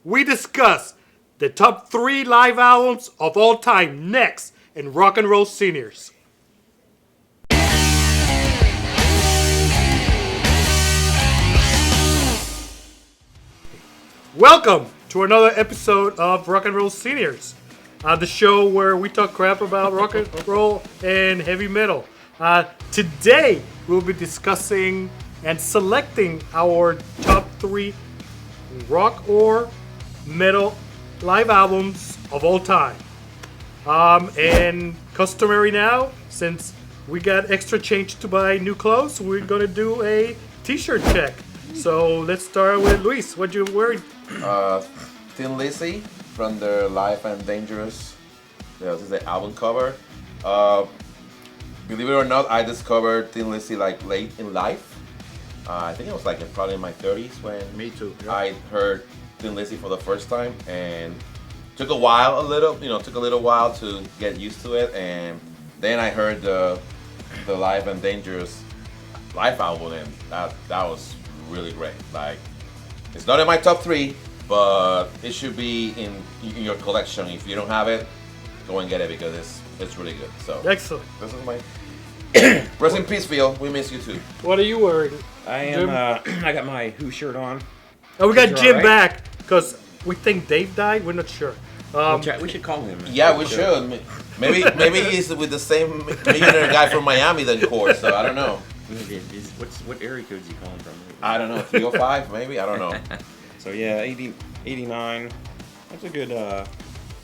we discuss the top 3 live albums of all time next in Rock and Roll Seniors. Welcome to another episode of Rock and Roll Seniors, the show where we talk crap about rock and roll and heavy metal. Today, we'll be discussing and selecting our top 3 rock or metal live albums of all time. And customary now, since we got extra change to buy new clothes, we're gonna do a t-shirt check. So let's start with Luis. What you wearing? Thin Lizzy from their Life and Dangerous. This is the album cover. Believe it or not, I discovered Thin Lizzy like late in life. I think it was like probably in my 30s when Me too. Yeah. I heard Thin Lizzy for the first time, and took a little while to get used to it, and then I heard the Life and Dangerous live album, and that was really great. Like, it's not in my top 3, but it should be in your collection. If you don't have it, go and get it because it's really good. So Excellent. this is my rest in peace, Phil. We miss you too. What are you wearing? I am. I got my Who shirt on. Oh, we got You're Jim all right. back because we think Dave died. We're not sure. We should call him. Yeah, we should. Maybe he's with the same millionaire guy from Miami than Core. So I don't know. What area code is he calling from? I don't know. 305 maybe. I don't know. So yeah, 89. That's a good. That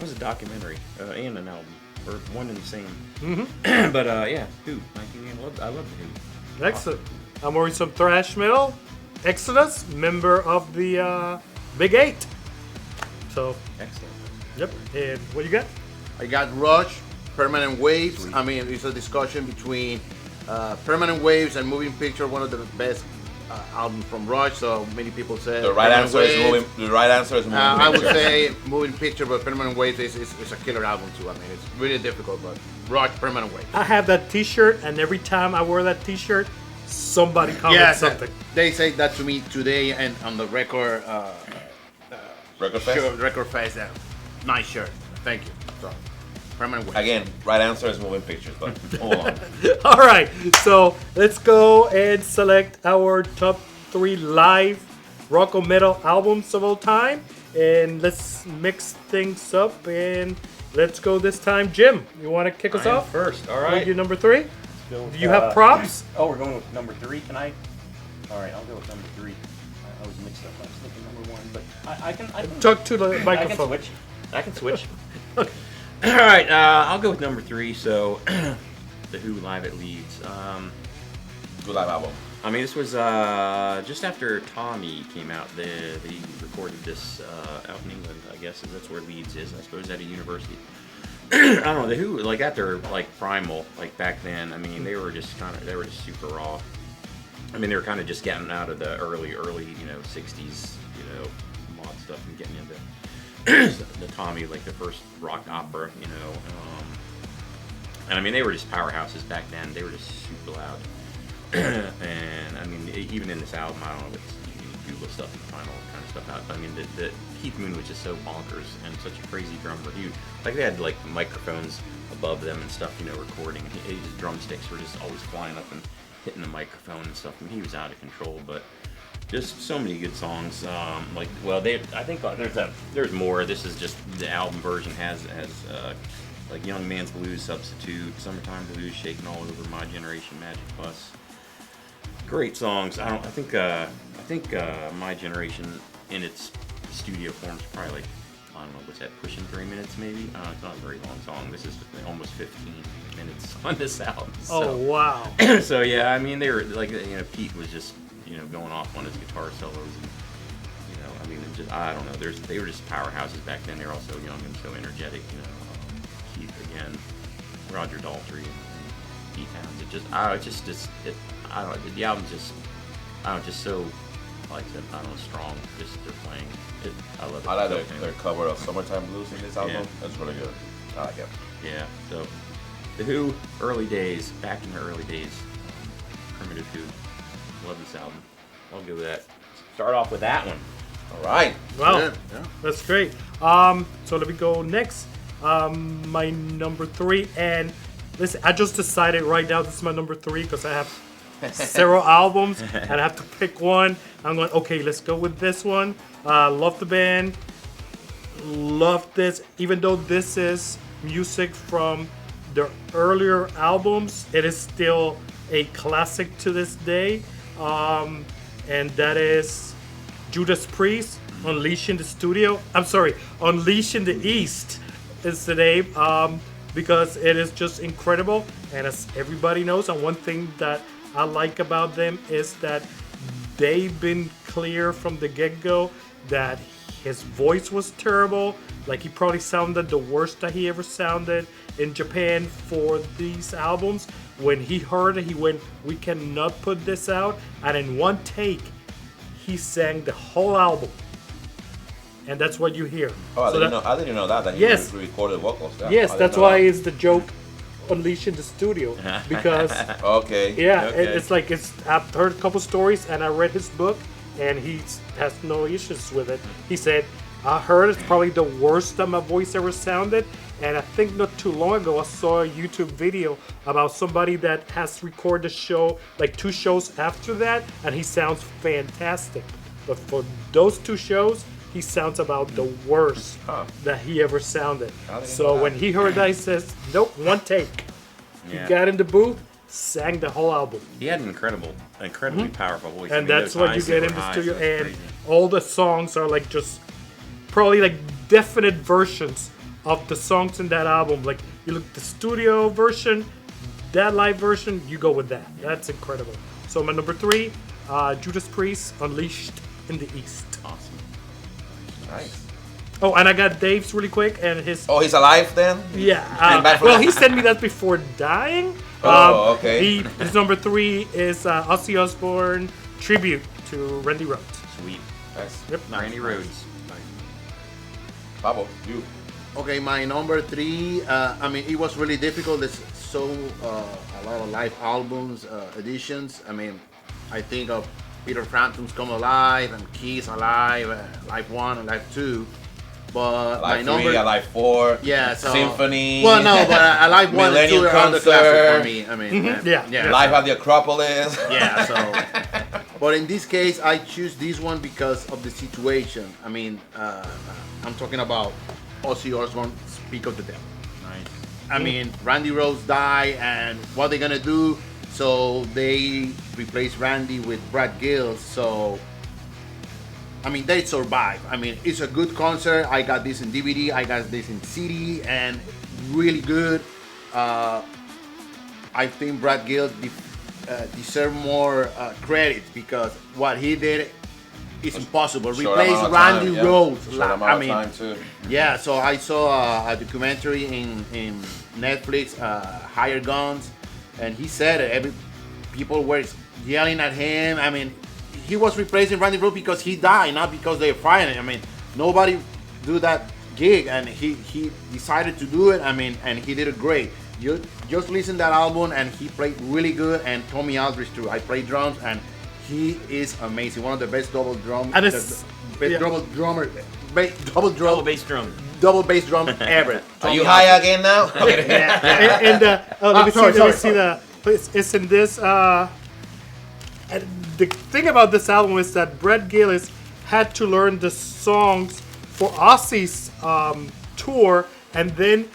was a documentary and an album, or one and the same. Mm-hmm. But yeah, Who. I love the Who. Excellent. I'm wearing some thrash metal. Exodus, member of the Big 8. So, Excellent. yep. And what you got? I got Rush, Permanent Waves. I mean, it's a discussion between Permanent Waves and Moving Picture, one of the best albums from Rush. So many people say The right Permanent answer is Waves. moving. The right answer is moving. I would Pictures. say Moving Picture, but Permanent Waves is a killer album too. I mean, it's really difficult, but Rush, Permanent Waves. I have that T-shirt, and every time I wear that T-shirt, somebody comments something. They say that to me today and on the record Record Fest? Record Fest. Nice shirt. Thank you. So, Permanent Waves. Again, right answer is moving pictures, but hold on. All right, so let's go and select our top 3 live rock or metal albums of all time, and let's mix things up. And let's go this time, Jim. You want to kick us I am off? first. All Are right. you number 3? Go with, Do you have props? Oh, we're going with number 3. Can I? All right, I'll go with number 3. I was mixed up. I was thinking number 1, but I can Talk to the I can microphone. switch. I can switch. All right, I'll go with number 3. So, the Who live at Leeds. Good live album. I mean, this was just after Tommy came out. They recorded this out in England, I guess, and that's where Leeds is. I suppose at a university. I don't know. The Who, like at their like primal, like back then. I mean, they were just super raw. I mean, they were kind of just getting out of the early, 60s, mod stuff and getting into the Tommy, like the first rock opera, and I mean, they were just powerhouses back then. They were just super loud. And I mean, even in this album, I don't know, you can Google stuff and find all kind of stuff out. I mean, the Keith Moon was just so bonkers and such a crazy drummer. They had like microphones above them and stuff, recording. His drumsticks were just always flying up and hitting the microphone and stuff. I mean, he was out of control, but just so many good songs. I think there's more. This is just the album version has like Young Man's Blues, Substitute, Summertime Blues, Shaking All Over, My Generation, Magic Bus. Great songs. I think My Generation in its studio form is probably like, I don't know, what's that, pushing 3 minutes maybe? It's not a very long song. This is almost 15 minutes on this album. So. Oh, wow. So yeah, I mean, they were like, Pete was just, going off on his guitar solos. And, I mean, I don't know. They were just powerhouses back then. They were also young and so energetic. Keith again, Roger Daltrey, and Pete Towns. I don't know. The album's just so, like I said, I don't know, strong. Just they're playing. I love it. I like their cover of Summertime Blues in this album. Yeah. That's really good. I like it. Yeah. So, the Who, early days, back in the early days, primitive Who. Love this album. I'll go with that. Start off with that one. All right. Wow, Yeah. that's great. So let me go next. My number 3, and listen, I just decided right now this is my number 3 because I have several albums and I have to pick one. I'm going, okay, let's go with this one. Love the band. Love this. Even though this is music from their earlier albums, it is still a classic to this day. And that is Judas Priest, Unleash in the Studio. I'm sorry, Unleash in the East is the name, because it is just incredible. And as everybody knows, and one thing that I like about them is that they've been clear from the get-go that his voice was terrible. Like, he probably sounded the worst that he ever sounded in Japan for these albums. When he heard it, he went, we cannot put this out. And in one take, he sang the whole album. And that's what you hear. Oh, I So didn't know that he Yes. recorded vocals. Yeah, Yes, I didn't that's know why that. it's the joke Unleash in the Studio. Because, Okay. yeah, Okay. it's like, I've heard a couple stories and I read his book and he has no issues with it. He said, I heard it's probably the worst that my voice ever sounded. And I think not too long ago, I saw a YouTube video about somebody that has recorded a show, like 2 shows after that, and he sounds fantastic. But for those 2 shows, he sounds about the worst that he ever sounded. I didn't So know that. when he heard that, he says, nope, one take. Yeah. He got in the booth, sang the whole album. He had an incredibly powerful voice. And I mean, that's those what you highs get that in were the highs, studio. that's And crazy. all the songs are like just probably like definite versions of the songs in that album. Like, you look the studio version, that live version, you go with that. That's incredible. So my number 3, Judas Priest, Unleashed in the East. Awesome. Nice. Oh, and I got Dave's really quick, and his Oh, he's alive then? yeah. Came back from Well, that. he sent me that before dying. Oh, okay. His number 3 is Ozzy Osbourne tribute to Randy Rhoads. Sweet. Nice. Yep. Randy Rhoads. Pablo, you. Okay, my number 3. I mean, it was really difficult. There's so a lot of live albums, editions. I mean, I think of Peter Frampton's Come Alive and Kiss Alive, Live 1 and Live 2. But my Alive number 3, Alive 4. Yeah, so Symphony. Well, no, but Alive 1 and 2 Millennium are the classic Concert. for me. I mean, Yeah. Live at the Acropolis. Yeah, so. But in this case, I choose this one because of the situation. I mean, I'm talking about Ozzy Osbourne, Speak of the Devil. Nice. I mean, Randy Rhoads died, and what they gonna do? So they replaced Randy with Brad Gill. So, I mean, they survived. I mean, it's a good concert. I got this in DVD. I got this in CD, and really good. I think Brad Gill deserve more credit because what he did is impossible. Short Replace amount of Randy time, yeah. Rhoads. Short amount I of mean, time too. yeah, so I saw a documentary in Netflix, Higher Guns, and he said it. People were yelling at him. I mean, he was replacing Randy Rhoads because he died, not because they fired him. I mean, nobody do that gig, and he decided to do it. I mean, and he did it great. You just listen to that album, and he played really good. And Tommy Aldridge too. I played drums, and he is amazing. One of the best double drum, And it's- best yeah. double drummer, Double bass drum. double bass drum ever. Are Tommy you Aldridge. high again now? Okay. And let me sorry, see. Let me sorry. see the. It's in this. And the thing about this album is that Brett Gillis had to learn the songs for Ozzy's tour, and then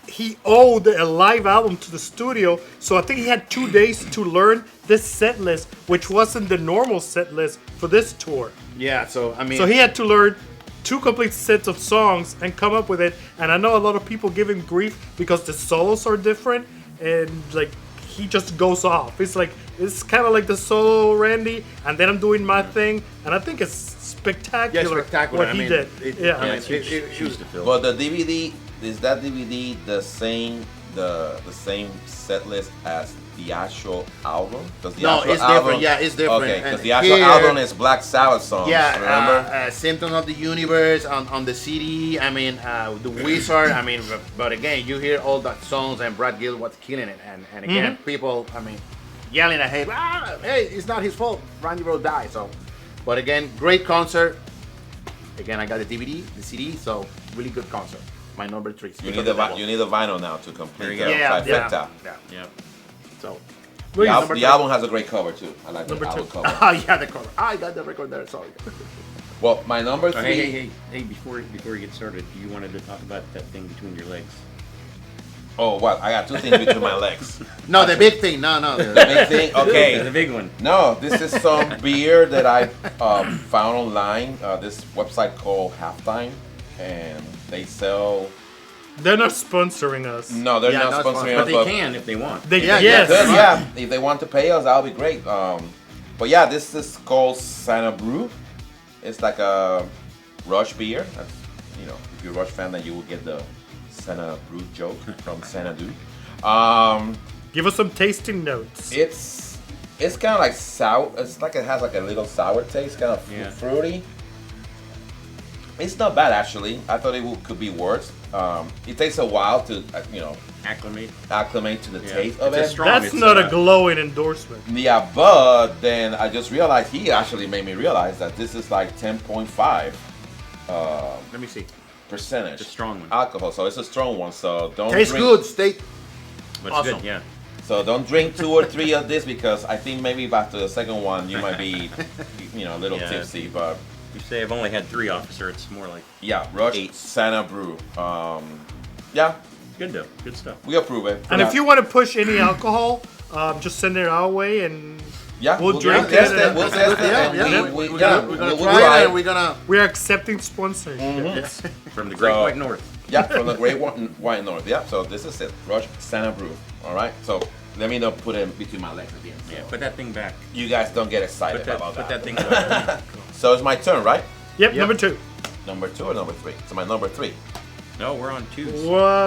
he owed a live album to the studio. So I think he had 2 days to learn this set list, which wasn't the normal set list for this tour. Yeah, so I mean, So he had to learn 2 complete sets of songs and come up with it. And I know a lot of people give him grief because the solos are different, and like he just goes off. It's kind of like the solo Randy, and then I'm doing my thing, and I think it's spectacular, spectacular. what I he mean, did. it- Yeah. I mean, It's huge shoes to fill. But the DVD, is that DVD the same set list as the actual album? Because the No, actual it's album, different. Yeah, it's different. Okay, And because the actual here- album is Black Sabbath songs. yeah, remember? Symptom of the Universe on the CD. I mean, The Wizard. I mean, but again, you hear all that songs, and Brad Gill was killing it, and again, people, I mean, yelling at him. Hey, it's not his fault. Randy Rhoads died. So, but again, great concert. Again, I got the DVD, the CD, so really good concert. My number 3. You need the vinyl now to complete There you the go. Yeah, trifecta. yeah. Yep. So, The, number the three. album has a great cover too. I like Number the album two. cover. Oh yeah, the cover. I got the record there. Sorry. Well, my number 3. Oh, hey! Before you get started, you wanted to talk about that thing between your legs. Oh, what? I got 2 things between my legs. No, the big thing. No. The big thing. The Okay. big one. No, this is some beer that I found online. This website called Halftime, and they sell. They're not sponsoring us. No, they're Yeah, not not sponsoring But us. they can if they want. They, Yeah, yes. Good, yeah. If they want to pay us, that'll be great. But yeah, this is called Xanabrew. It's like a Rush beer. That's, if you're a Rush fan, then you will get the Xanabrew joke from Xanadu. Give us some tasting notes. It's kind of like sour. It's like it has like a little sour taste, kind of Yeah. fruity. It's not bad actually. I thought could be worse. It takes a while to acclimate to the Yeah. taste of It's a it. strong- That's it's, not a glowing endorsement. Yeah, but then I just realized he actually made me realize that this is like 10.5 Let me see. percentage It's a strong one. alcohol, so it's a strong one. So don't Tastes drink. good. Stay. But Awesome. it's good, yeah. So don't drink 2 or 3 of this because I think maybe after the second one you might be, a little Yeah. tipsy. But You say I've only had 3, officer. It's more like yeah, Rush 8. Xanabrew. Yeah, Good though. Good stuff. we approve it. And if you want to push any alcohol, just send it our way and we'll drink test it it. and- We'll test it. Yeah, and yeah. we- We're yeah, gonna we'll try try it. it. And we're gonna. we're accepting sponsorship. Yes. From the Great So- White North. Yeah, from the Great White North. Yeah, so this is it. Rush Xanabrew. All right. So let me not put it between my legs again. So Yeah. Put that thing back. you guys don't get excited about Put that. that thing back. So it's my turn, right? Yep, number 2. Number 2 or number 3? So my number 3. No, we're on 2s.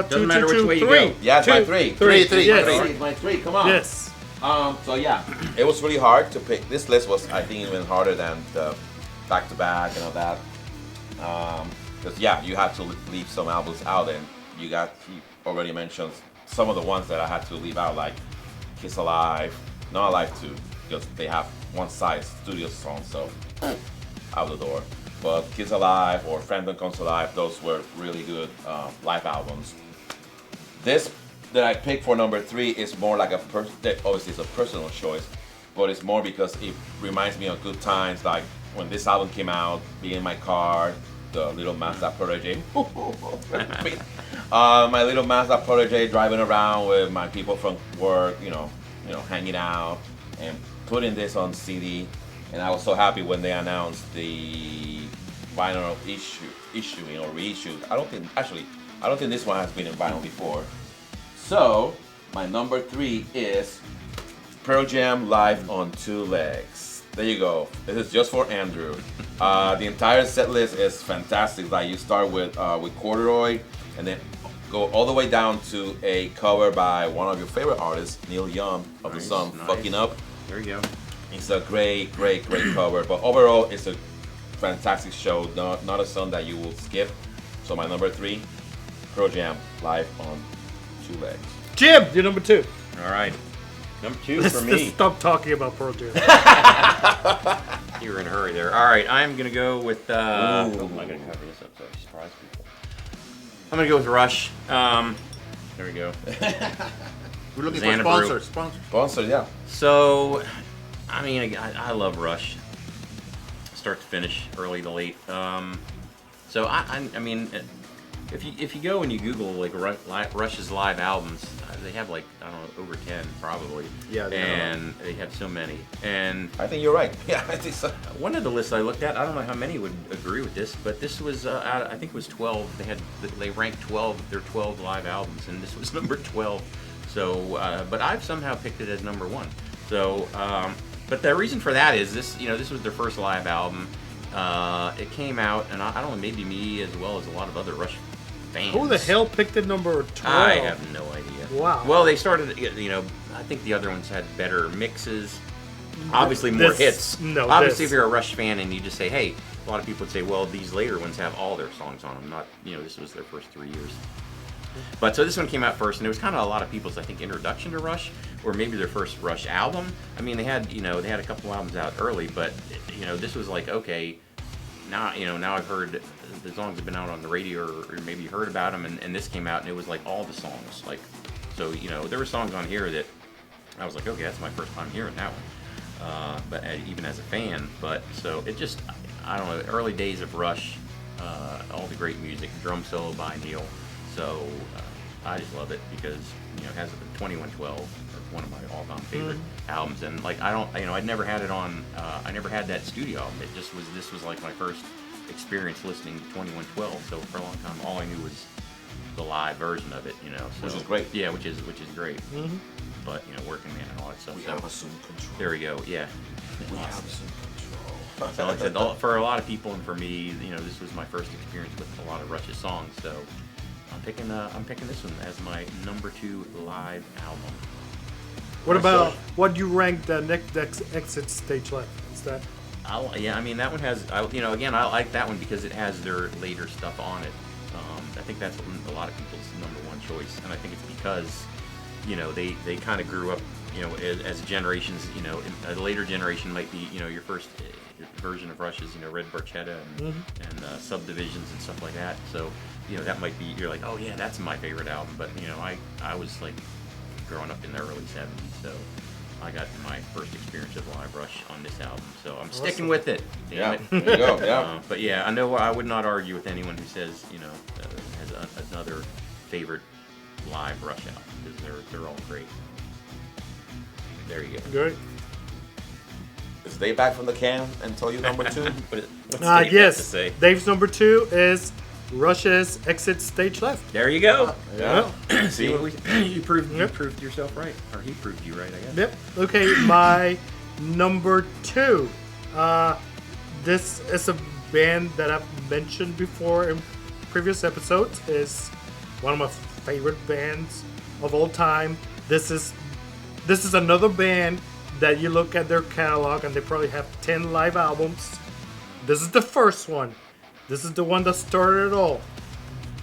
Doesn't matter which way you three. go. Yeah, it's my Two, 3. Three. Yes. It's my 3. Come on. Yes. So yeah, it was really hard to pick. This list was, I think, even harder than the back to back and all that. Because yeah, you had to leave some albums out, and you already mentioned some of the ones that I had to leave out, like Kiss Alive, Not Alive 2, because they have one side studio song, so out the door. But Kiss Alive or Phantom Comes Alive, those were really good live albums. This that I picked for number 3 is more like obviously it's a personal choice, but it's more because it reminds me of good times, like when this album came out, being in my car, the little Mazda Protege. My little Mazda Protege driving around with my people from work, hanging out and putting this on CD. And I was so happy when they announced the vinyl issuing or reissue. I don't think this one has been in vinyl before. So my number 3 is Pearl Jam Live on 2 Legs. There you go. This is just for Andrew. The entire set list is fantastic. Like you start with Corduroy, and then go all the way down to a cover by one of your favorite artists, Neil Young of the song "Fucking Up." There you go. It's a great cover. But overall, it's a fantastic show. Not a song that you will skip. So my number 3, Pearl Jam Live on 2 Legs. Jim, you're number 2. All right. Number 2 Let's for me. stop talking about Pearl Jam. You were in a hurry there. All right, I'm gonna go with. Ooh. I'm gonna cover this up so I surprise people. I'm gonna go with Rush. There we go. We're looking Xanabrew. for sponsors. Sponsor, yeah. So, I mean, I love Rush. Start to finish, early to late. So I mean, if you go and you Google like Rush's live albums, they have like I don't know over 10 probably. Yeah, they and they have so many. And I think you're right. Yeah, I think so. one of the lists I looked at, I don't know how many would agree with this, but this was I think it was 12. They ranked 12 their 12 live albums, and this was number 12. So, but I've somehow picked it as number 1. So, but the reason for that is this. This was their first live album. It came out, and I don't know, maybe me as well as a lot of other Rush fans. Who the hell picked it number 12? I have no idea. Wow. Well, they started, I think the other ones had better mixes. Obviously, more This- hits. no, Obviously, this. if you're a Rush fan and you just say, hey, a lot of people would say, well, these later ones have all their songs on them. Not, this was their first 3 years. But so this one came out first, and it was kind of a lot of people's, I think, introduction to Rush, or maybe their first Rush album. I mean, they had a couple albums out early, but this was like, okay, now now I've heard the songs have been out on the radio or maybe heard about them, and this came out and it was like all the songs, like, so there were songs on here that I was like, okay, that's my first time hearing that one, but even as a fan, but so it just, I don't know, the early days of Rush, all the great music, drum solo by Neil, so I just love it because it has 2112, one of my all-time favorite albums, and like I'd never had it on, I never had that studio album. This was like my first experience listening to 2112. So for a long time, all I knew was the live version of it, so, which is great. Yeah, which is great. Mm-hmm. But Working Man and all that stuff. We have some control. There we go. Yeah. We have some control. So like I said, for a lot of people and for me, this was my first experience with a lot of Rush's songs. So I'm picking this one as my number 2 live album. What about what you rank the next Exit Stage Left? Is that? That one has. Again, I like that one because it has their later stuff on it. I think that's a lot of people's number 1 choice, and I think it's because, they kind of grew up, as generations. A later generation might be, your first version of Rush is, Red Barchetta and Subdivisions and stuff like that. So, that might be, you're like, oh yeah, that's my favorite album. But I was like growing up in the early 70s, so I got my first experience of live Rush on this album, so I'm sticking with it. Damn it. There you go. Yeah. But yeah, I know I would not argue with anyone who says has another favorite live Rush album, because they're all great. There you go. Good. Is Dave back from the can and tell you number 2? What's Dave got to Yes. say? Dave's number 2 is Rush's Exit Stage Left. There you go. Yeah. See what you proved yourself right, or he proved you right, I guess. Yep. Okay, my number 2. This is a band that I've mentioned before in previous episodes. Is one of my favorite bands of all time. This is another band that you look at their catalog and they probably have 10 live albums. This is the first one. This is the one that started it all.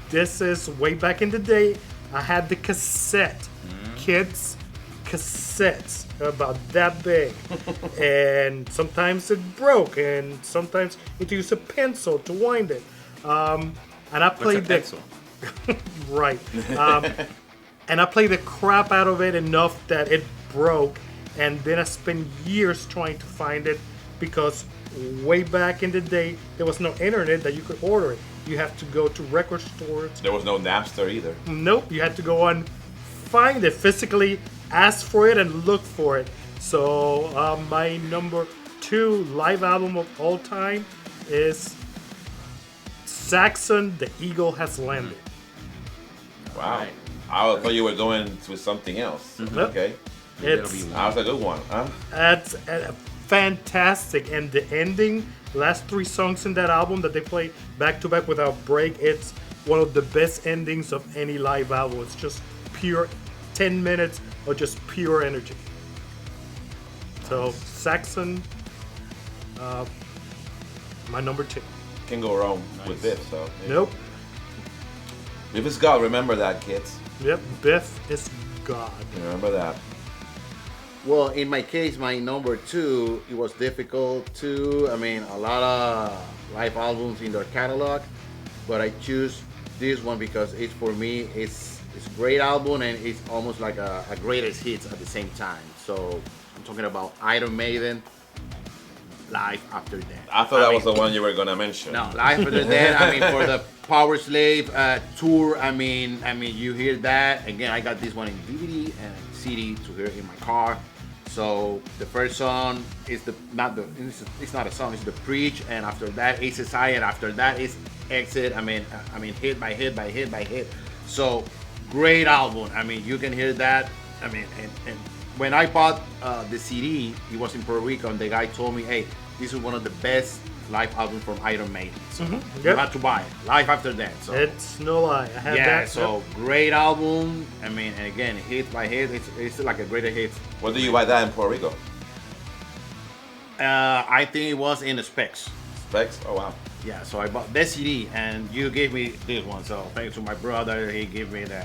This is way back in the day. I had the cassette. Kids, cassettes about that big. And sometimes it broke, and sometimes you had to use a pencil to wind it. And I played What's a the right. And I played the crap out of it enough that it broke. And then I spent years trying to find it because way back in the day, there was no internet that you could order it. You have to go to record stores. There was no Napster either. Nope, you had to go and find it physically, ask for it, and look for it. So my number 2 live album of all time is Saxon, The Eagle Has Landed. Wow. Right. I thought you were going to something else. Nope. Okay. It's That was a good one. Huh? That's fantastic, and the ending, last 3 songs in that album that they play back to back without break, it's one of the best endings of any live album. It's just pure 10 minutes of just pure energy. So Saxon, my number 2. Can go wrong with Biff. So Nope. Biff is God. Remember that, kids. Yep. Biff is God. Remember that. Well, in my case, my number 2, it was difficult too. I mean, a lot of live albums in their catalog, but I choose this one because it's, for me, it's a great album, and it's almost like a greatest hits at the same time. So I'm talking about Iron Maiden, Life After Death. I thought that was the one you were gonna mention. No, Life After Death. I mean, for the Power Slave tour. I mean, you hear that again. I got this one in DVD and CD to hear in my car. So the first song is it's not a song, it's the Preach, and after that it's SI, and after that is Exit. I mean hit by hit by hit by hit. So great album. I mean, you can hear that. I mean, and when I bought the CD, it was in Puerto Rico, and the guy told me, hey, this is one of the best live albums from Iron Maiden. So you have to buy it. Life After Death. So It's no lie. I have yeah, that. so great album. I mean, and again, hit by hit, it's like a greater hit. Where do you buy that in Puerto Rico? I think it was in the Specs. Specs? Oh wow. Yeah, so I bought this CD, and you gave me this one. So thanks to my brother, he gave me the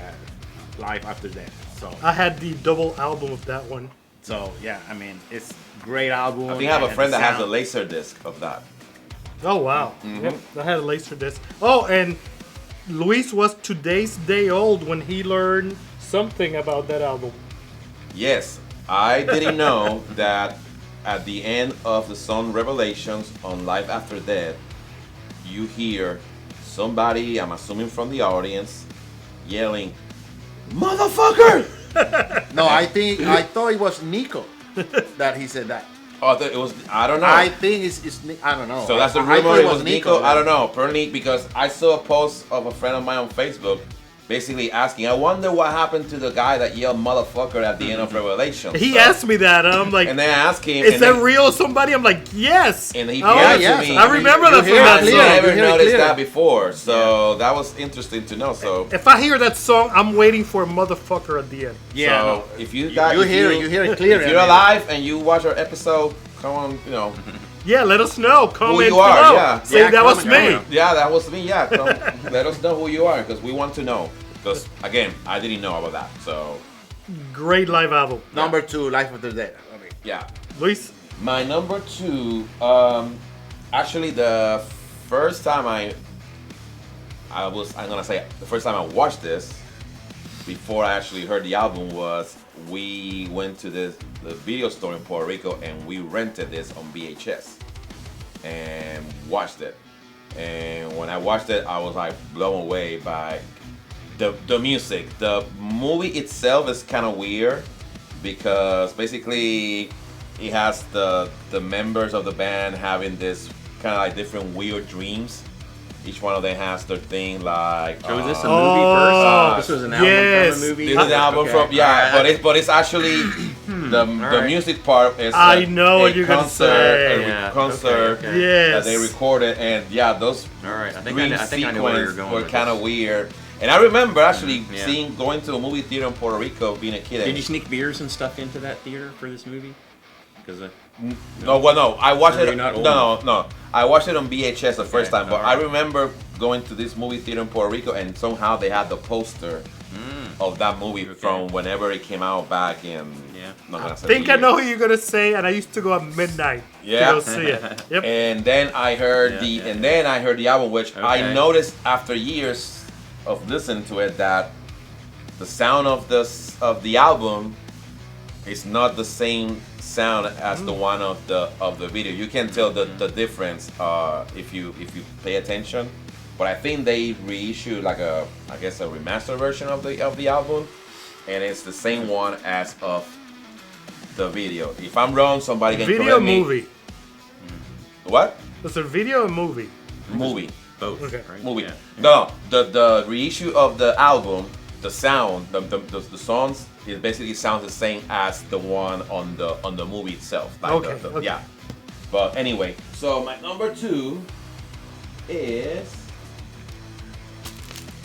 Life After Death. So I had the double album of that one. yeah, I mean, it's great album. I think I have a and friend the that has a sound- laser disc of that. Oh wow! Mm-hmm. Yep, I had a laser disc. Oh, and Luis was today's day old when he learned something about that album. Yes, I didn't know that at the end of the song Revelations on Life After Death, you hear somebody, I'm assuming from the audience, yelling, "Motherfucker!" No, I thought it was Nico that he said that. Oh, I thought it was, I don't know. I think I don't know. So that's the I rumor. thought It was Nico. yeah. I don't know. Apparently, because I saw a post of a friend of mine on Facebook, basically asking, "I wonder what happened to the guy that yelled motherfucker at the end of Revelation." He asked me that, and I'm like, and then I asked him, "Is and that then, real? Somebody?" I'm like, "Yes." And he I pointed was- yeah, to me. I remember that from hear that it I clear. song. never You hear it noticed clear. that before, so that was interesting to know. So, If I hear that song, I'm waiting for a motherfucker at the end. Yeah, so no. if you got, You hear it clear. if you're alive and you watch our episode, come on, Yeah, let us know. Comment you are, below. yeah. Say Yeah, that was comment, me. yeah, that was me. Yeah, come, let us know who you are because we want to know. Because again, I didn't know about that. So, Great live album. Number 2, Life After Death. Okay. yeah. Luis, My number 2, actually the first time I'm gonna say the first time I watched this, before I actually heard the album, was we went to the video store in Puerto Rico and we rented this on VHS and watched it. And when I watched it, I was like blown away by the music. The movie itself is kind of weird because basically it has the members of the band having this kind of like different weird dreams. Each one of them has their thing like. So is this a Oh, movie first? This was an album yes. from a movie. This is the album Okay. from All right. but it's actually the right. music part is I know what you're gonna concert, say. Yeah, concert okay. Yes. that they recorded, and those All right. I think dream I know where you're sequence going. were with kind of this. weird. And I remember actually Yeah. going to a movie theater in Puerto Rico, being a kid. Did you sneak beers and stuff into that theater for this movie? Because No, I watched Or it. you're not old No. I watched it on VHS the first time, but I alright. remember going to this movie theater in Puerto Rico, and somehow they had the poster of that movie from whenever it came out back in. Yeah. I'm not gonna say think the I know year. who you're gonna say, and I used to go at midnight Yeah. to go see it. Yep. And then I heard the album, which I Okay. noticed after years of listening to it that the sound of the album is not the same sound as the one of the video. You can tell the difference if you pay attention. But I think they reissued like a remaster version of the album, and it's the same one as of the video. If I'm wrong, somebody can Video correct me. movie. What? It's a video or movie? Movie. both. Okay. Right? Movie. Yeah. No, the reissue of the album, the sound, the songs, it basically sounds the same as the one on the movie itself. Like Okay, okay. Yeah. But anyway, so my number 2 is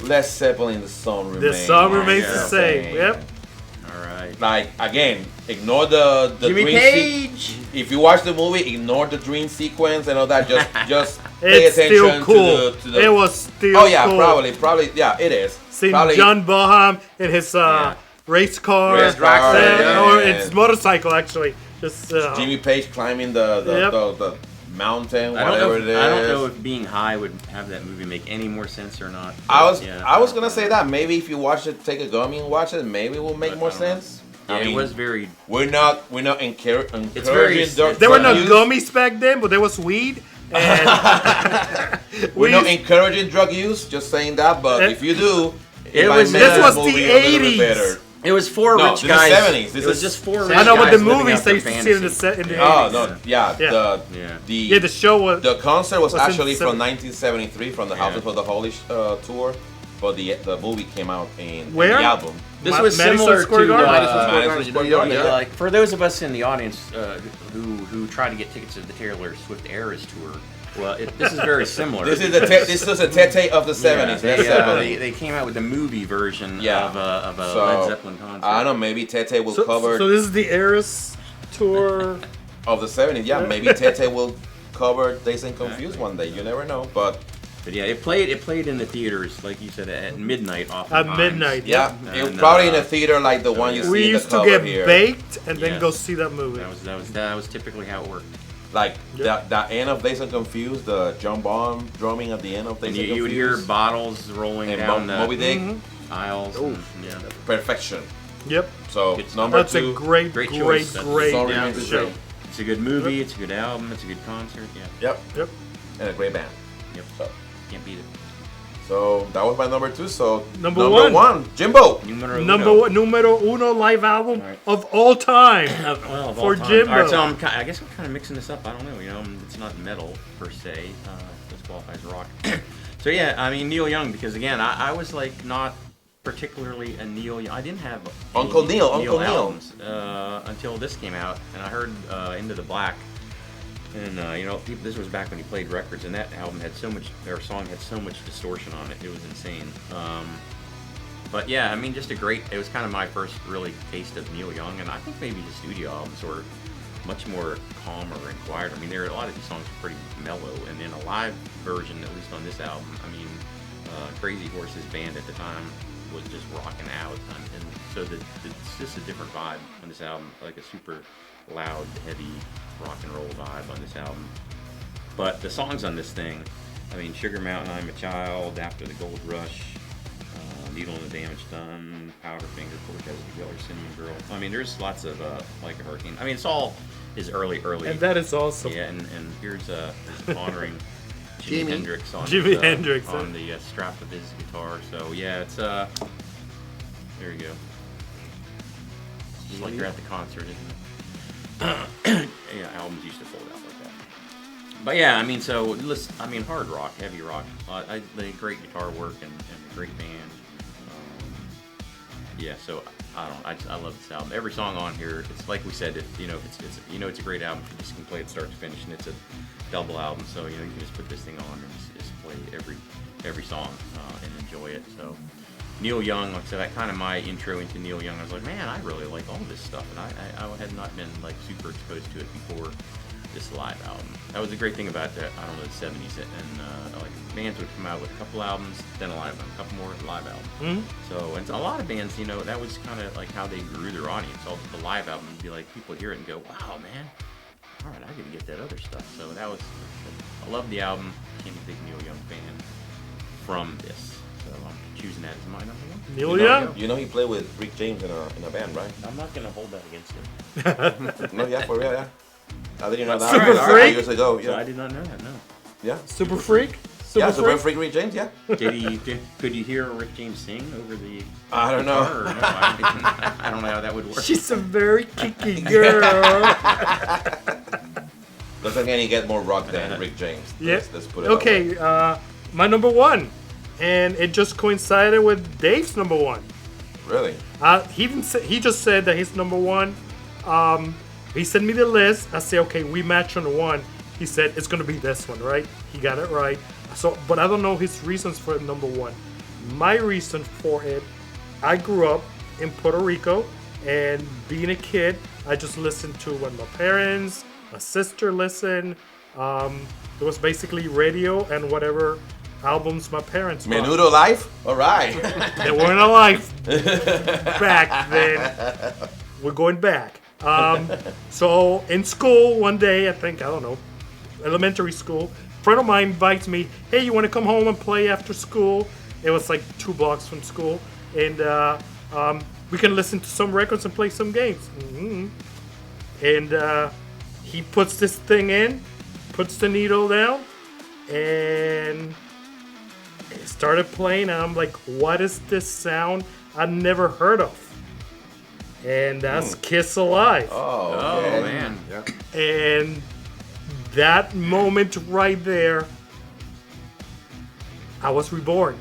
Led Zeppelin. The song remains. The song remains the same. Yep. All right. Like again, ignore the Jimmy dream Page. if you watch the movie, ignore the dream sequence and all that. Just pay It's attention still cool. to the. It was still Oh yeah, cool. probably yeah, it is. Seeing Probably- John Bonham in his race car. Race car, yeah, or yeah. it's motorcycle actually. Just Jimmy Page climbing the mountain, whatever it is. I don't know if being high would have that movie make any more sense or not. I was Yeah. I was gonna say that maybe if you watch it, take a gummy and watch it, maybe it will make But more I don't know. sense. Yeah, I mean, it was very. we're not encouraging very- there were no use. gummies back then, but there was weed. And We're not used- encouraging drug use. Just saying that, but if you do, It might was- make this the was the movie a little bit 80s. better. It was four No, rich this is guys. 70s. This It was is- just four. I know, rich but the guys living movies out they their used to see in the fantasy. set in the Oh 80s. no, yeah, Yeah. Yeah, the show was. the concert was was in actually from 70s. 1973 from the Yeah. Houses of the Holy tour, but the movie came out in Where? the album. This Ma- was Madison similar Square to Garden? Madison Square Garden, yeah. like for those of us in the audience who tried to get tickets to the Taylor Swift Eras tour. Well, this is very similar. This was a tete of the 70s. Yeah, Led Zeppelin. they came out with a movie version Yeah. of a So, Led Zeppelin concert. I don't know, maybe Tete will cover So this is the Eras tour. of the 70s. Yeah, maybe Tete will cover Dazed and Confused one day. You never know, but But yeah, it played in the theaters, like you said, at midnight. At Oftentimes. midnight. yeah, And, it was probably in a theater like the one you We see in the used to cover get here. baked and then Yeah. go see that movie. That was typically how it worked. Like Yep. the end of Days and Confused, the John Bonham drumming at the end of Days And and you would Confused. hear bottles rolling and down Moby the Dick, aisles. Ooh. And, yeah. perfection. Yep. So Good stuff. number That's two. a great, Great great, choice. That's great Sorry, Yeah. man, to show. say. It's a good movie. It's a good album. It's a good concert. Yeah. Yep, Yep. and a great band. Yep. So, Can't beat it. so that was my number two. So Number one. Jimbo. Numero uno live album Alright. of all time. Well, of For all time. Jimbo. All right, so I guess I'm kind of mixing this up. I don't know. You know, it's not metal per se. This qualifies rock. So yeah, I mean Neil Young, because again, I was like not particularly a Neil Young. I didn't have any Uncle Neil. albums until this came out, and I heard Into the Black. And you know, this was back when he played records, and that album had so much, or song had so much distortion on it. It was insane. But yeah, I mean, just a great. It was kind of my first really taste of Neil Young, and I think maybe the studio albums were much more calmer and quieter. I mean, a lot of these songs were pretty mellow, and in a live version, at least on this album, I mean, Crazy Horse's band at the time was just rocking out, and so it's just a different vibe on this album, like a super loud, heavy rock and roll vibe on this album. But the songs on this thing, I mean, Sugar Mountain, I'm a Child, After the Gold Rush, Needle and the Damage Done, Powderfinger, Cortez the Killer, Cinnamon Girl. I mean, there's lots of Like a Hurricane. I mean, it's all his early. And that is awesome. Yeah, and here's honoring Jimi Jimmy. Hendrix on Jimi his, Hendrix, on the strap of his guitar. So yeah, it's there you go. It's like you're at the concert, isn't it? Yeah, albums used to fold out like that. But yeah, I mean, so listen, I mean, hard rock, heavy rock, the great guitar work and a great band. Yeah, so I love this album. Every song on here, it's like we said, it's a great album. You just can play it start to finish, and it's a double album, so you can just put this thing on and just play every song and enjoy it. So Neil Young, like I said, that kind of my intro into Neil Young. I was like, man, I really like all this stuff, and I had not been like super exposed to it before this live album. That was the great thing about the 70s, and like bands would come out with a couple albums, then a live album, a couple more live albums. Mhm. So, and a lot of bands, that was kind of like how they grew their audience. All the live album would be like, people hear it and go, wow, man, all right, I gotta get that other stuff. So that was, I love the album. Became a big Neil Young fan from this. So I'm choosing that as my number one. Neil Young. You know he played with Rick James in a band, right? I'm not gonna hold that against him. No, yeah, for real, yeah. I didn't know that. Super a Freak? few years ago, So I yeah. did not know that. No. Yeah. Super Freak. Yeah, Super Freak Rick James, yeah. Could you hear Rick James sing over the? I don't know. guitar, or no? I don't know how that would work. She's a very kicky girl. Doesn't any get more rock than Rick James? Yeah. Let's put it that way. Okay, my number one, and it just coincided with Dave's number one. Really? He just said that his number one. He sent me the list. I say, okay, we match on the one. He said it's gonna be this one, right? He got it right. So, but I don't know his reasons for number one. My reason for it, I grew up in Puerto Rico, and being a kid, I just listened to what my parents, my sister listened. It was basically radio and whatever albums my parents bought. Menudo Life? All right. They weren't alive back then. We're going back. So in school one day, I don't know, elementary school, a friend of mine invites me, hey, you want to come home and play after school? It was like 2 blocks from school. And we can listen to some records and play some games. Mm-hmm. And he puts this thing in, puts the needle down, and it started playing. And I'm like, what is this sound I've never heard of? And that's Kiss Alive. Oh, Oh okay. man. Yeah. And that moment right there, I was reborn.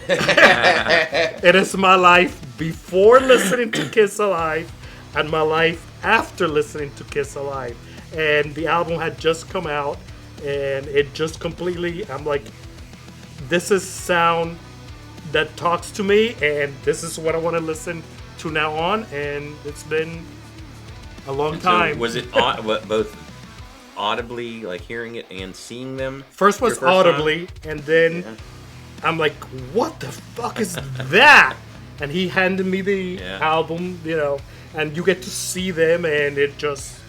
It is my life before listening to Kiss Alive and my life after listening to Kiss Alive. And the album had just come out, and it just completely, I'm like, this is sound that talks to me, and this is what I want to listen to now on. And it's been a long time. So was it both audibly, like hearing it and seeing them? First was your first audibly, and then Yeah. I'm like, what the fuck is that? And he handed me the Yeah. album, and you get to see them, and it just,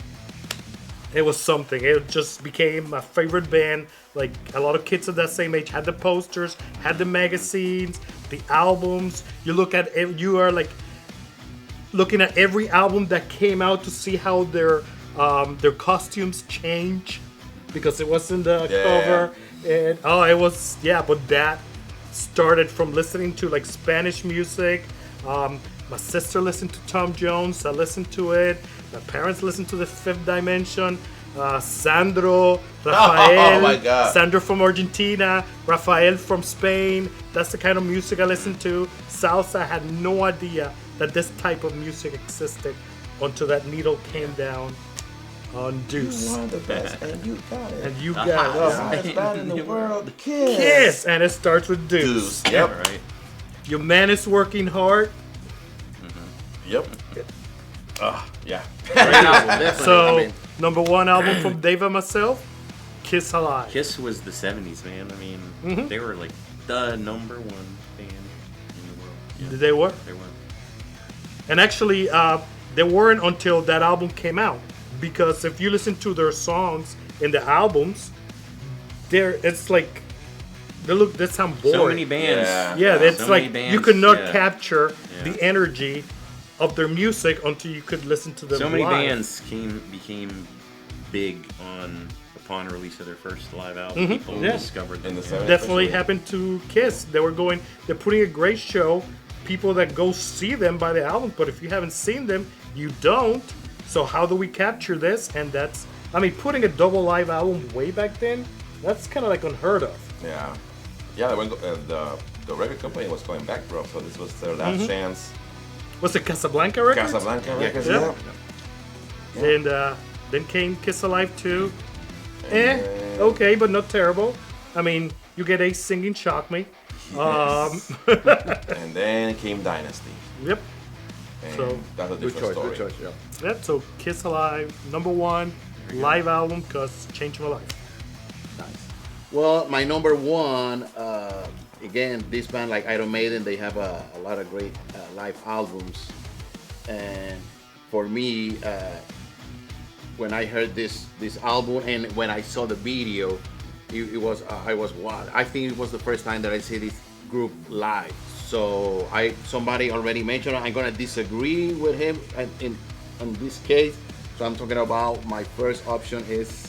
It was something. It just became my favorite band. Like a lot of kids of that same age had the posters, had the magazines, the albums. You look at it, you are like looking at every album that came out to see how their costumes change because it wasn't the cover. And it was but that started from listening to like Spanish music. My sister listened to Tom Jones. I listened to it. My parents listened to The Fifth Dimension. Sandro, Rafael, Oh my God. Sandro from Argentina, Rafael from Spain. That's the kind of music I listened to. Salsa, I had no idea that this type of music existed until that needle came down on Deuce. You won the best, and you got it. And you got The it. hottest band in the world, Kiss. Kiss! And it starts with Deuce. Deuce. Yeah, Yep. right. Your man is working hard. Yep. Yeah. Definitely. So, I mean, number one album from Dave and myself, Kiss Alive. Kiss was the 70s, man. I mean, they were like the number one band in the world. Yeah, They were. they were. And actually, they weren't until that album came out. Because if you listen to their songs in the albums, it's like, they sound boring. So many bands. Yeah, it's so like many bands, you could not yeah. capture Yeah. the energy of their music until you could listen to them So many live. bands became big upon release of their first live album. People Yeah. discovered them. In the yeah. 70s. Definitely especially. happened to Kiss. They're putting a great show. People that go see them buy the album, but if you haven't seen them, you don't. So how do we capture this? And putting a double live album way back then, that's kind of like unheard of. Yeah. Yeah, when the record company was going bankrupt, so this was their last chance. Was it Casablanca Records? Casablanca Records, Yeah. yeah. And then came Kiss Alive 2. And, Okay, but not terrible. I mean, you get Ace singing Shock Me. And then came Dynasty. Yep. And So, that's a good different choice. story. Good choice. Yeah. Yep, so Kiss Alive, number one, live album, because changed my life. Nice. Well, my number one, again, this band like Iron Maiden, they have a lot of great live albums. And for me, when I heard this album and when I saw the video, it was wow. I think it was the first time that I see this group live. So somebody already mentioned I'm gonna disagree with him in this case. So I'm talking about my first option is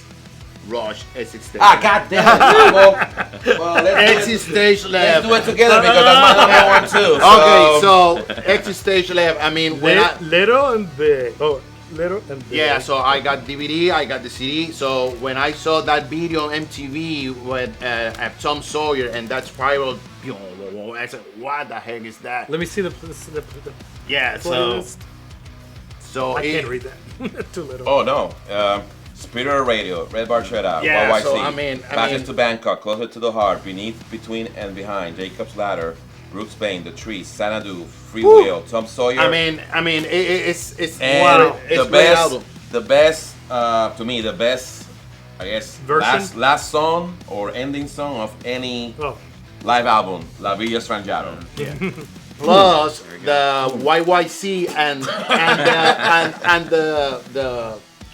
Rush Exit Stage. Goddamn! well, Exit Stage let's Left. do it together because that's my number one too. Okay, so Exit Stage Left. I mean, when I Little and Big. Oh, Little and Big. yeah, so I got DVD, I got the CD. So when I saw that video on MTV with Tom Sawyer and that spiral, I said, "What the heck is that?" Let me see the Yeah, playlist. so I it- can't read that. Too little. Oh no. Spirit Radio, Red Bar Shredout, Yeah, YYC, so, I mean- Passage to Bangkok, Closer to the Heart, Beneath, Between and Behind, Jacob's Ladder, Brooks Bane, The Trees, Xanadu, Free Woo! Will, Tom Sawyer. I mean, it's and Wow. It's the great best, album. the best, to me, the best, I guess, Version? last song or ending song of any Oh, live album, La Villa Strangiato. yeah. Plus Very the YYC and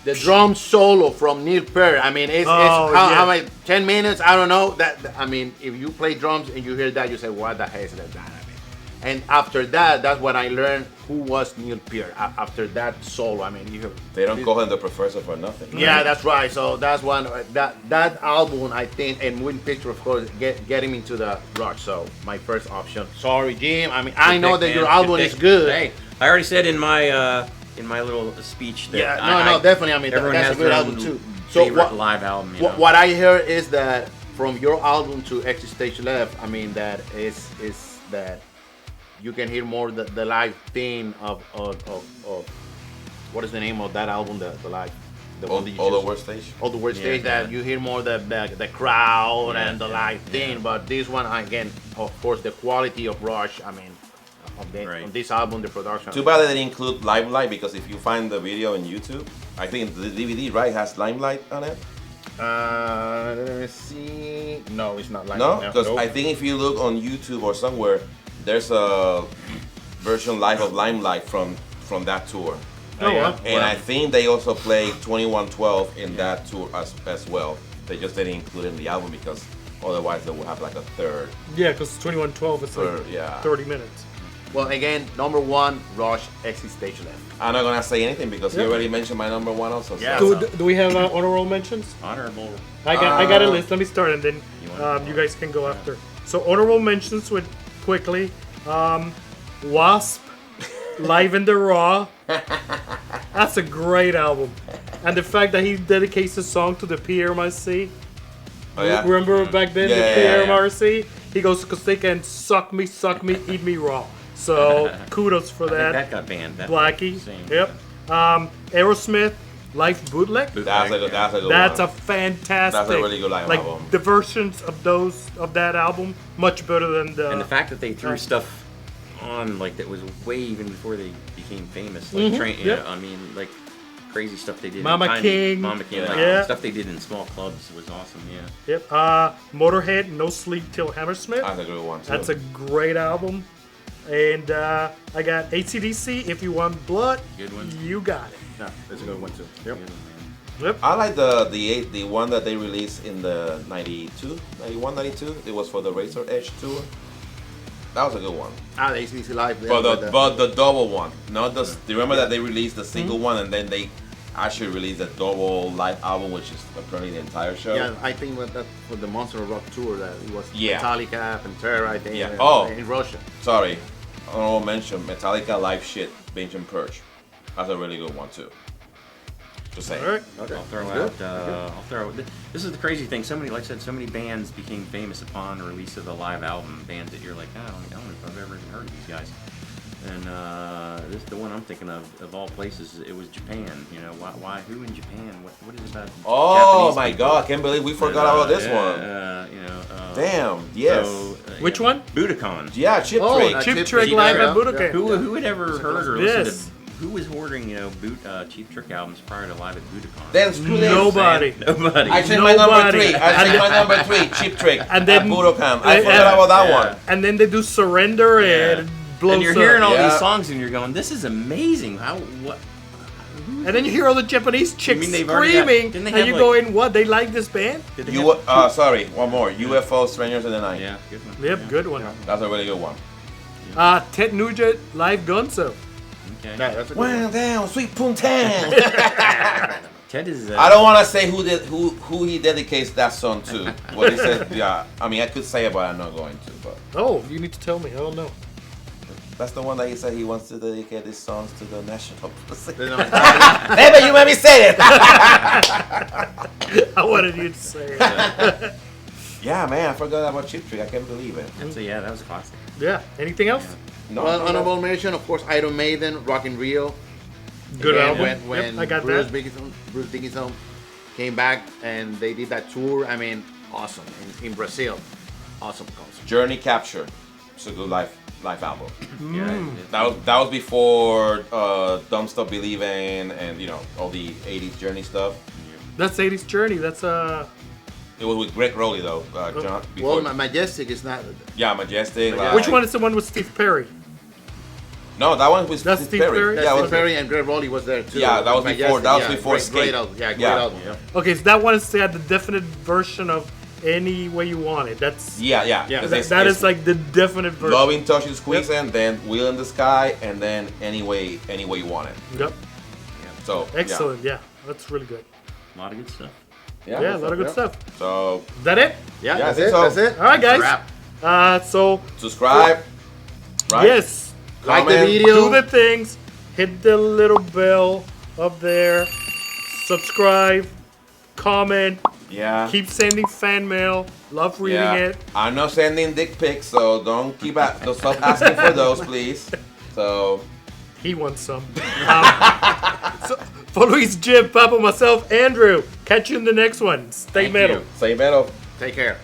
the drum solo from Neil Peart. I mean, it's Oh, yeah. how many 10 minutes? I don't know. I mean, if you play drums and you hear that, you say, "What the heck is that?" I mean, and after that, that's when I learned who was Neil Peart. After that solo, I mean, you hear, They don't call him the professor for nothing. yeah, that's right. So that's one that album I think, and Moving Picture of course get him into the Rush. So my first option. Sorry, Jim. I mean, I know that your album is good. Hey, I already said in my little speech that Yeah, no, definitely. I mean, everyone that's has a good their album own too. So favorite live album. You know? what I hear is that from your album to Exit Stage Left, I mean that is that you can hear more the live thing of what is the name of that album? The live, the one that you All the just- worst stage. all the worst Yeah, stage that yeah. you hear more the crowd Yeah, and the yeah, live thing. But this one again, of course, the quality of Rush. I mean, Right. on this album, the production. Too bad they didn't include Limelight because if you find the video on YouTube, I think the DVD right has Limelight on it. Let me see. No, it's not like No, because nope. I think if you look on YouTube or somewhere, there's a version live of Limelight from that tour. Oh, yeah. wow. And I think they also played 2112 in that tour as well. They just didn't include it in the album because otherwise they would have like a third. Yeah, because 2112 is like Yeah. 30 minutes. Well, again, number one, Rush, Exit Stage Left. I'm not gonna say anything because Yeah. you already mentioned my number one also. Yeah. So. Do we have honorable mentions? Honorable. I got a list. Let me start, and then want- you guys can go after. So honorable mentions with quickly. Wasp, Live in the Raw. That's a great album, and the fact that he dedicates the song to the PMRC. Oh, yeah? Remember back then Yeah, the yeah, yeah. PMRC? He goes because they can suck me, eat me raw. So kudos for I think that. that got banned. That Blackie. same. Yep. Aerosmith, Live Bootleg. That's a good That's one. a fantastic. That's a really good live like album. the versions of that album much better than the. And the fact that they threw Right. stuff on like that was way even before they became famous. Like train, Yep. I mean, like crazy stuff they did. in Mama tiny- King. Mama King. Like, Yeah. Stuff they did in small clubs was awesome. Yeah. Yep. Motorhead, No Sleep Till Hammersmith. That's a good one too. That's a great album. And I got AC/DC. If you want blood, Good one. you got it. Yeah, that's a good one too. Good Yep. one, man. Yep. I like the one that they released in the 92, 91, 92. It was for the Razor Edge tour. That was a good one. Ah, the ACDC Live. yeah, But the double one, not the. Do you remember that they released the single one and then they actually released a double live album, which is apparently the entire show. Yeah, I think that for the Monster Rock tour that it was Yeah. Metallica, Pantera, I think. Yeah. in- Oh. in Russia. Sorry, I don't mention Metallica live shit, Binge and Purge. That's a really good one too. Just saying. All right. Okay. I'll throw out. I'll throw. This is the crazy thing. So many, like I said, so many bands became famous upon the release of the live album. Bands that you're like, I don't know if I've ever even heard of these guys. And this the one I'm thinking of all places. It was Japan. You know, why? Who in Japan? What is it about? Oh Japanese my people? God! I can't believe we forgot about this one. You know. Damn. Yes. So, Which yeah, one? Budokan. Yeah, Chip Oh, Trick. Chip Chip Trick Trick, Live yeah, at Budokan. Who had ever heard or listened Yes. to? Who was hoarding, Cheap Trick albums prior to Live at Budokan? Then screw this. Nobody. Nobody. I changed my number Nobody. 3. I changed my number 3. Chip Trick. And then- at Budokan. I and- forgot about that yeah. one. And then they do Surrender and it blows And you're up. hearing all Yeah. these songs and you're going, this is amazing. How, what? And then you hear all the Japanese chicks mean they've already got- screaming, didn't they and have, you're like- going, "What? They like this band?" Did they You have- sorry, one more. UFO Strangers in the Night. Yeah, good one. Yep, Yeah. good one. That's a really good one. Ted Nugent Live Gunso. Okay. Yeah, that's a good Well one. down, sweet Puntan. Ted is. I don't want to say who he dedicates that song to. What he said, yeah. I mean, I could say it, but I'm not going to. But Oh, you need to tell me. I don't know. that's the one that he said he wants to dedicate his songs to the national. Then I'm- Baby, you made me say it. I wanted you to say it. Yeah, man, I forgot about Chip Trick. I can't believe it. So yeah, that was a classic. Yeah. Anything else? No, Well, no, honorable mention, of course, Iron Maiden, Rock in Rio. Good Again, album. When Yep, I got Bruce that. Dickinson came back and they did that tour. I mean, awesome in Brazil. Awesome concert. Journey Capture. It's a good live album. Mm. Yeah. That was before Dumb Stuff Believin' and all the 80s Journey stuff. That's 80s Journey. That's It was with Greg Rowley though. John, before, Well, Majestic is not. yeah, Majestic. which one is the one with Steve Perry? No, that one was That's Steve Perry? That's Yeah, Steve was- Perry and Greg Rowley was there too. Yeah, that was before- that was before great, Skate. Great album. Yeah, great Yeah. album. Yeah. Okay, so that one is the definite version of Any Way You Want It. That's Yeah. Yeah, 'Cause that it's is like the definite version. Loving, Touching, Squeezing, then Wheel in the Sky, and then Any Way You Want It. Yep. So Excellent. Yeah, that's really good. A lot of good stuff. Yeah, a lot of good stuff. So Is that it? Yeah, Yeah, I that's think it. so. That's it. All right, guys. Wrap. So subscribe. Right? yes, Like the Comment. video. do the things. Hit the little bell up there. Subscribe. Comment. Yeah. Keep sending fan mail. Love reading yeah. it. I'm not sending dick pics, so don't stop asking for those, please. So He wants some. So, for Luis, Jim, Papa, myself, Andrew. Catch you in the next one. Stay Thank metal. you. say metal. Take care.